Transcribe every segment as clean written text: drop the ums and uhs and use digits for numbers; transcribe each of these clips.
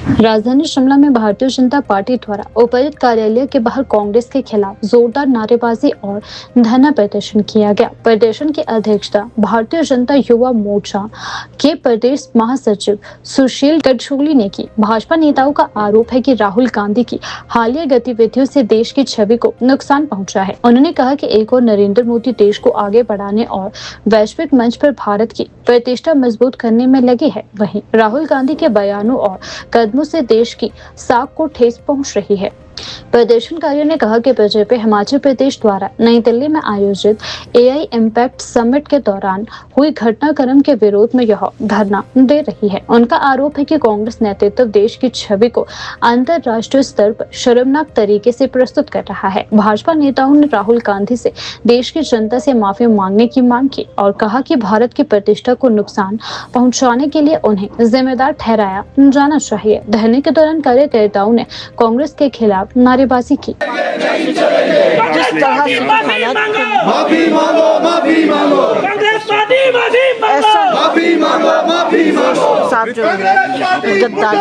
राजधानी शिमला में भारतीय जनता पार्टी द्वारा उपायुक्त कार्यालय के बाहर कांग्रेस के खिलाफ जोरदार नारेबाजी और धरना प्रदर्शन किया गया। प्रदर्शन की अध्यक्षता भारतीय जनता युवा मोर्चा के प्रदेश महासचिव सुशील गडचोली ने की। भाजपा नेताओं का आरोप है कि राहुल गांधी की हालिया गतिविधियों से देश की छवि को नुकसान पहुंचा है। उन्होंने कहा कि एक और नरेंद्र मोदी देश को आगे बढ़ाने और वैश्विक मंच पर भारत की प्रतिष्ठा मजबूत करने में लगे हैं, वहीं राहुल गांधी के बयानों और कदमों से देश की साख को ठेस पहुंच रही है। प्रदर्शनकारियों ने कहा कि बीजेपी हिमाचल प्रदेश द्वारा नई दिल्ली में आयोजित एआई इम्पैक्ट समिट के दौरान हुई घटनाक्रम के विरोध में यह धरना दे रही है। उनका आरोप है कि कांग्रेस नेतृत्व देश की छवि को अंतर्राष्ट्रीय स्तर पर शर्मनाक तरीके से प्रस्तुत कर रहा है। भाजपा नेताओं ने राहुल गांधी से देश की जनता से माफी मांगने की मांग की और कहा कि भारत की प्रतिष्ठा को नुकसान पहुंचाने के लिए उन्हें जिम्मेदार ठहराया जाना चाहिए। धरने के दौरान कार्यकर्ताओं ने कांग्रेस के खिलाफ नारेबाजी की। माफी मांगो, माफी मांगो, ऐसा माफी मांगो, माफी मांगो। साफ जो लग रहा है गद्दारी।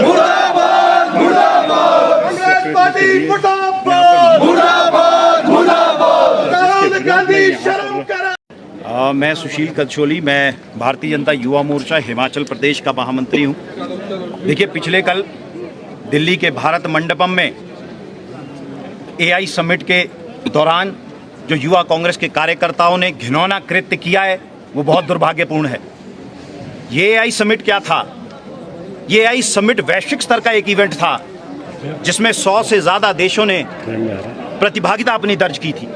मुर्दाबाद, मुर्दाबाद, कांग्रेस पार्टी मुर्दाबाद, मुर्दाबाद, मुर्दाबाद। राहुल गांधी शर्म करो। मैं सुशील गडचोली, मैं भारतीय जनता युवा मोर्चा हिमाचल प्रदेश का महामंत्री हूँ। देखिए, पिछले कल दिल्ली के भारत मंडपम में एआई समिट के दौरान जो युवा कांग्रेस के कार्यकर्ताओं ने घिनौना कृत्य किया है वो बहुत दुर्भाग्यपूर्ण है। ये एआई समिट क्या था? ये एआई समिट वैश्विक स्तर का एक इवेंट था जिसमें 100 से ज़्यादा देशों ने प्रतिभागिता अपनी दर्ज की थी।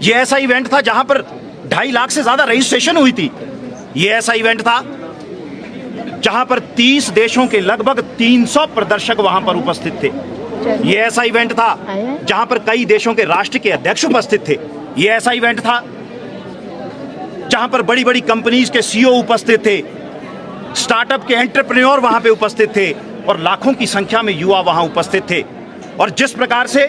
ये ऐसा इवेंट था जहां पर 2.5 लाख से ज़्यादा रजिस्ट्रेशन हुई थी। ये ऐसा इवेंट था जहां पर 30 देशों के लगभग 300 प्रदर्शक वहां पर उपस्थित थे। ये ऐसा इवेंट था जहां पर कई देशों के राष्ट्र के अध्यक्ष उपस्थित थे। ये ऐसा इवेंट था जहां पर बड़ी बड़ी कंपनीज के सीईओ उपस्थित थे, स्टार्टअप के एंटरप्रेन्योर वहां पे उपस्थित थे और लाखों की संख्या में युवा वहां उपस्थित थे। और जिस प्रकार से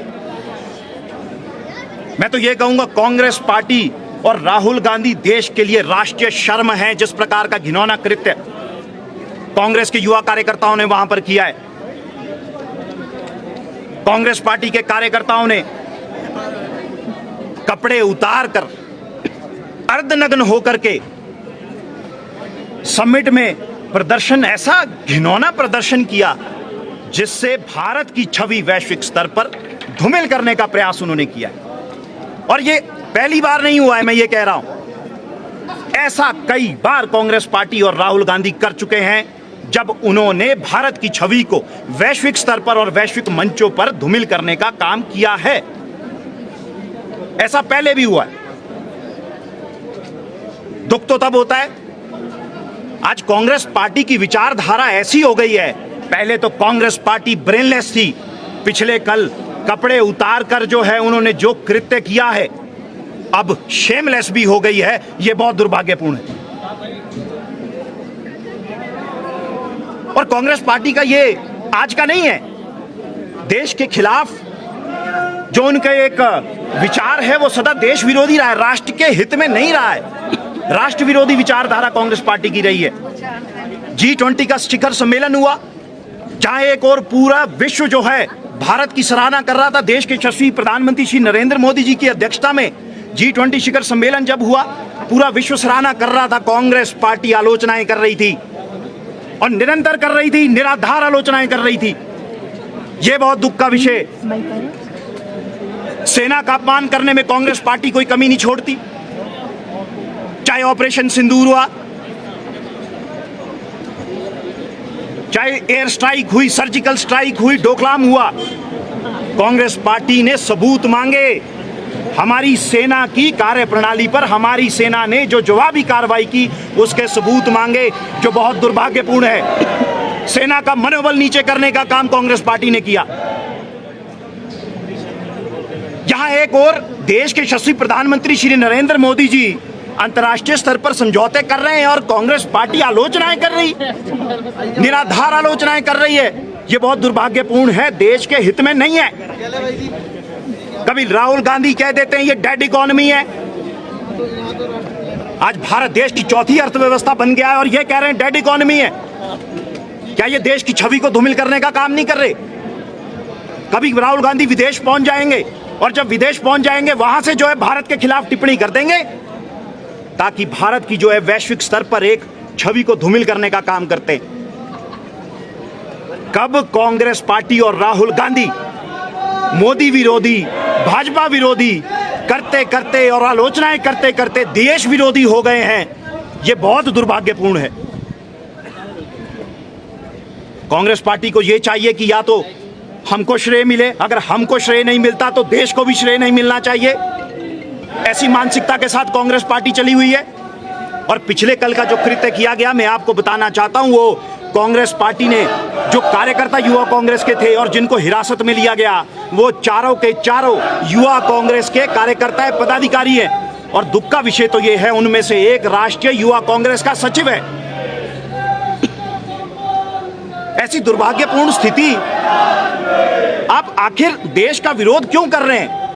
मैं तो ये कहूंगा, कांग्रेस पार्टी और राहुल गांधी देश के लिए राष्ट्रीय शर्म है। जिस प्रकार का घिनौना कृत्य कांग्रेस के युवा कार्यकर्ताओं ने वहां पर किया है। कांग्रेस पार्टी के कार्यकर्ताओं ने कपड़े उतार कर अर्धनग्न होकर के समिट में प्रदर्शन, ऐसा घिनौना प्रदर्शन किया जिससे भारत की छवि वैश्विक स्तर पर धूमिल करने का प्रयास उन्होंने किया है। और ये पहली बार नहीं हुआ है, मैं ये कह रहा हूं। ऐसा कई बार कांग्रेस पार्टी और राहुल गांधी कर चुके हैं जब उन्होंने भारत की छवि को वैश्विक स्तर पर और वैश्विक मंचों पर धूमिल करने का काम किया है। ऐसा पहले भी हुआ है। दुख तो तब होता है, आज कांग्रेस पार्टी की विचारधारा ऐसी हो गई है। पहले तो कांग्रेस पार्टी ब्रेनलेस थी, पिछले कल कपड़े उतार कर जो है उन्होंने जो कृत्य किया है, अब शेमलेस भी हो गई है। यह बहुत दुर्भाग्यपूर्ण है। और कांग्रेस पार्टी का ये आज का नहीं है। देश के खिलाफ जो उनका एक विचार है वो सदा देश विरोधी रहा है, राष्ट्र के हित में नहीं रहा है। राष्ट्र विरोधी विचारधारा कांग्रेस पार्टी की रही है। G20 का शिखर सम्मेलन हुआ जहां एक और पूरा विश्व जो है भारत की सराहना कर रहा था। देश के यशस्वी प्रधानमंत्री श्री नरेंद्र मोदी जी की अध्यक्षता में G20 शिखर सम्मेलन जब हुआ, पूरा विश्व सराहना कर रहा था। कांग्रेस पार्टी आलोचनाएं कर रही थी और निरंतर कर रही थी, निराधार आलोचनाएं कर रही थी। यह बहुत दुख का विषय। सेना का अपमान करने में कांग्रेस पार्टी कोई कमी नहीं छोड़ती, चाहे ऑपरेशन सिंदूर हुआ, चाहे एयर स्ट्राइक हुई, सर्जिकल स्ट्राइक हुई, डोकलाम हुआ। कांग्रेस पार्टी ने सबूत मांगे। हमारी सेना की कार्यप्रणाली पर हमारी सेना ने जो जवाबी कार्रवाई की उसके सबूत मांगे, जो बहुत दुर्भाग्यपूर्ण है। सेना का मनोबल नीचे करने का काम कांग्रेस पार्टी ने किया। यहां एक और देश के यशस्वी प्रधानमंत्री श्री नरेंद्र मोदी जी अंतर्राष्ट्रीय स्तर पर समझौते कर रहे हैं और कांग्रेस पार्टी आलोचनाएं कर रही, निराधार आलोचनाएं कर रही है। यह बहुत दुर्भाग्यपूर्ण है, देश के हित में नहीं है। कभी राहुल गांधी कह देते हैं ये डेड इकोनॉमी है। आज भारत देश की चौथी अर्थव्यवस्था बन गया है और ये कह रहे हैं डेड इकोनॉमी है। क्या ये देश की छवि को धूमिल करने का काम नहीं कर रहे? कभी राहुल गांधी विदेश पहुंच जाएंगे और जब विदेश पहुंच जाएंगे वहां से जो है भारत के खिलाफ टिप्पणी कर देंगे ताकि भारत की जो है वैश्विक स्तर पर एक छवि को धूमिल करने का काम करते। कब कांग्रेस पार्टी और राहुल गांधी मोदी विरोधी, भाजपा विरोधी करते करते और आलोचनाएं करते करते देश विरोधी हो गए हैं, यह बहुत दुर्भाग्यपूर्ण है। कांग्रेस पार्टी को यह चाहिए कि या तो हमको श्रेय मिले, अगर हमको श्रेय नहीं मिलता तो देश को भी श्रेय नहीं मिलना चाहिए। ऐसी मानसिकता के साथ कांग्रेस पार्टी चली हुई है। और पिछले कल का जो कृत्य किया गया, मैं आपको बताना चाहता हूं, वो कांग्रेस पार्टी ने जो कार्यकर्ता युवा कांग्रेस के थे और जिनको हिरासत में लिया गया, वो चारों के चारों युवा कांग्रेस के कार्यकर्ता पदाधिकारी हैं। और दुख का विषय तो ये है, उनमें से एक राष्ट्रीय युवा कांग्रेस का सचिव है। ऐसी दुर्भाग्यपूर्ण स्थिति, आप आखिर देश का विरोध क्यों कर रहे हैं?